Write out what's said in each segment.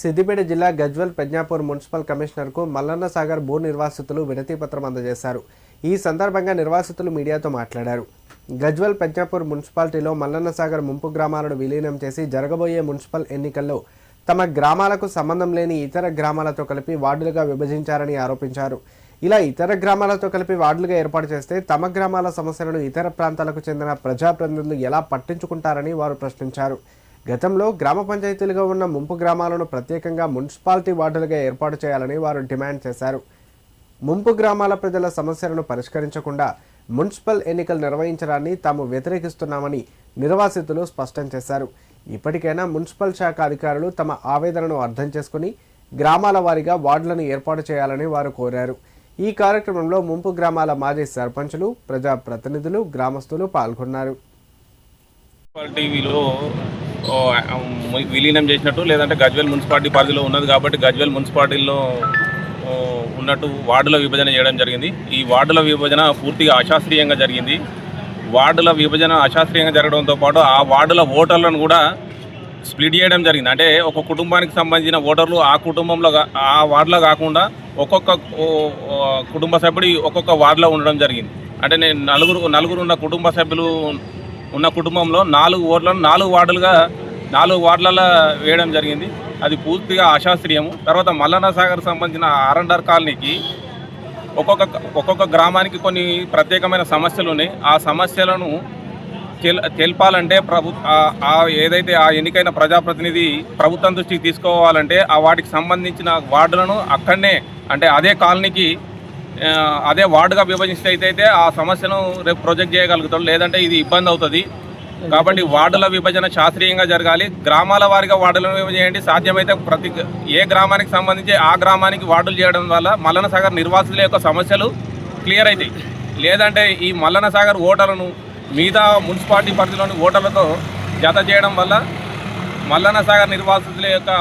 సిద్దిపేట జిల్లా గజ్వెల్ పెజ్ఞాపూర్ మున్సిపల్ కమిషనర్కు మల్లన్న సాగర్ భూ నిర్వాసితులు వినతి పత్రం అందజేశారు. ఈ సందర్భంగా నిర్వాసితులు మీడియాతో మాట్లాడారు. గజ్వెల్ పెజ్ఞాపూర్ మున్సిపాలిటీలో మల్లన్న సాగర్ ముంపు గ్రామాలను విలీనం చేసి జరగబోయే మున్సిపల్ ఎన్నికల్లో తమ గ్రామాలకు సంబంధం లేని ఇతర గ్రామాలతో కలిపి వార్డులుగా విభజించారని ఆరోపించారు. ఇలా ఇతర గ్రామాలతో కలిపి వార్డులుగా ఏర్పాటు చేస్తే తమ గ్రామాల సమస్యలను ఇతర ప్రాంతాలకు చెందిన ప్రజాప్రతినిధులు ఎలా పట్టించుకుంటారని వారు ప్రశ్నించారు. గతంలో గ్రామ పంచాయతీలుగా ఉన్న ముంపు గ్రామాలను ప్రత్యేకంగా మున్సిపాలిటీ వార్డులుగా ఏర్పాటు చేయాలని వారు డిమాండ్ చేశారు. ముంపు గ్రామాల ప్రజల సమస్యలను పరిష్కరించకుండా మున్సిపల్ ఎన్నికలు నిర్వహించడాన్ని తాము వ్యతిరేకిస్తున్నామని నిర్వాసితులు స్పష్టం చేశారు. ఇప్పటికైనా మున్సిపల్ శాఖ అధికారులు తమ ఆవేదనను అర్థం చేసుకుని గ్రామాల వారీగా వార్డులను ఏర్పాటు చేయాలని వారు కోరారు. ఈ కార్యక్రమంలో ముంపు గ్రామాల మాజీ సర్పంచులు, ప్రజాప్రతినిధులు, గ్రామస్తులు పాల్గొన్నారు. విలీనం చేసినట్టు లేదంటే గజ్వెల్ మున్సిపాలిటీ పరిధిలో ఉన్నది కాబట్టి గజ్వెల్ మున్సిపాలిటీలో ఉన్నట్టు వార్డుల విభజన చేయడం జరిగింది. ఈ వార్డుల విభజన పూర్తిగా అశాస్త్రీయంగా జరిగింది. వార్డుల విభజన అశాస్త్రీయంగా జరగడంతో పాటు ఆ వార్డుల ఓటర్లను కూడా స్ప్లిట్ చేయడం జరిగింది. అంటే ఒక కుటుంబానికి సంబంధించిన ఓటర్లు ఆ కుటుంబంలో ఆ వార్డులో కాకుండా ఒక్కొక్క కుటుంబ సభ్యుడు ఒక్కొక్క వార్డులో ఉండడం జరిగింది. అంటే నేను నలుగురు ఉన్న కుటుంబ సభ్యులు ఉన్న కుటుంబంలో 4 ఓట్లను 4 వార్డులుగా 4 వార్డులలో వేయడం జరిగింది. అది పూర్తిగా అశాస్త్రీయము. తర్వాత మల్లన్న సాగర్ సంబంధించిన ఆర్ఎండ్ఆర్ కాలనీకి ఒక్కొక్క గ్రామానికి కొన్ని ప్రత్యేకమైన సమస్యలు ఉన్నాయి. ఆ సమస్యలను తెలపాలంటే ఏదైతే ఆ ఎన్నికైన ప్రజాప్రతినిధి ప్రభుత్వం దృష్టికి తీసుకోవాలంటే ఆ వాటికి సంబంధించిన వార్డులను అక్కడనే అంటే అదే కాలనీకి అదే వార్డుగా విభజిస్తే అయితే ఆ సమస్యను రేపు ప్రొజెక్ట్ చేయగలుగుతాం. లేదంటే ఇది ఇబ్బంది అవుతుంది. కాబట్టి వార్డుల విభజన శాస్త్రీయంగా జరగాలి. గ్రామాల వారీగా వార్డులను విభజన చేయండి. సాధ్యమైతే ఏ గ్రామానికి సంబంధించి ఆ గ్రామానికి వార్డులు చేయడం వల్ల మల్లన్న సాగర్ నిర్వాసితుల యొక్క సమస్యలు క్లియర్ అవుతాయి. లేదంటే ఈ మల్లన్న సాగర్ ఓటర్లను మిగతా మున్సిపాలిటీ పరిధిలోని ఓటర్లతో జత చేయడం వల్ల మల్లన్న సాగర్ నిర్వాసితుల యొక్క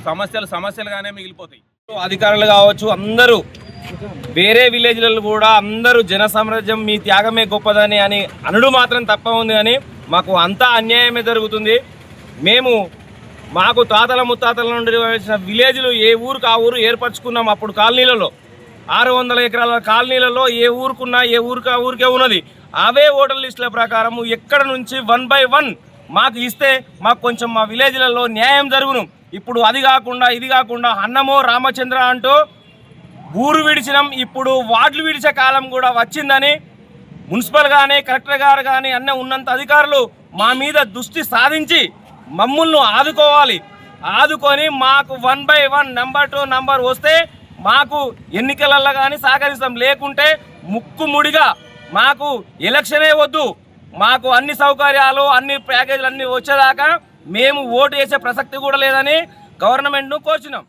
సమస్యలుగానే మిగిలిపోతాయి. అధికారులు కావచ్చు, అందరూ వేరే విలేజ్లలో కూడా అందరూ జన సామ్రాజ్యం మీ త్యాగమే గొప్పదని అని అనుడు మాత్రం తప్ప ఉంది. అని మాకు అంతా అన్యాయమే జరుగుతుంది. మాకు తాతల ముత్తాతల నుండి వచ్చిన విలేజ్లు ఏ ఊరికి ఆ ఊరు ఏర్పరచుకున్నాం. అప్పుడు కాలనీలలో 600 ఎకరాల కాలనీలలో ఏ ఊరుకున్నా ఏ ఊరికి ఆ ఊరికే ఉన్నది. అవే ఓటర్ లిస్టుల ప్రకారం ఎక్కడ నుంచి 1 by 1 మాకు ఇస్తే మాకు కొంచెం మా విలేజ్లలో న్యాయం జరుగును. ఇప్పుడు అది కాకుండా ఇది కాకుండా అన్నమో రామచంద్ర అంటూ ఊరు విడిచినాం. ఇప్పుడు వార్డులు విడిచే కాలం కూడా వచ్చిందని మున్సిపల్ కానీ కలెక్టర్ గారు కానీ అన్న ఉన్నంత అధికారులు మా మీద దృష్టి సాధించి మమ్మల్ని ఆదుకొని మాకు 1 by 1 నెంబర్ 2 నెంబర్ వస్తే మాకు ఎన్నికలలో కానీ సహకరిస్తాం. లేకుంటే ముక్కుముడిగా మాకు ఎలక్షనే వద్దు, మాకు అన్ని సౌకర్యాలు అన్ని ప్యాకేజీలు అన్నీ వచ్చేదాకా మేము ఓటు వేసే ప్రసక్తి కూడా లేదని గవర్నమెంట్ను కోరుచున్నాం.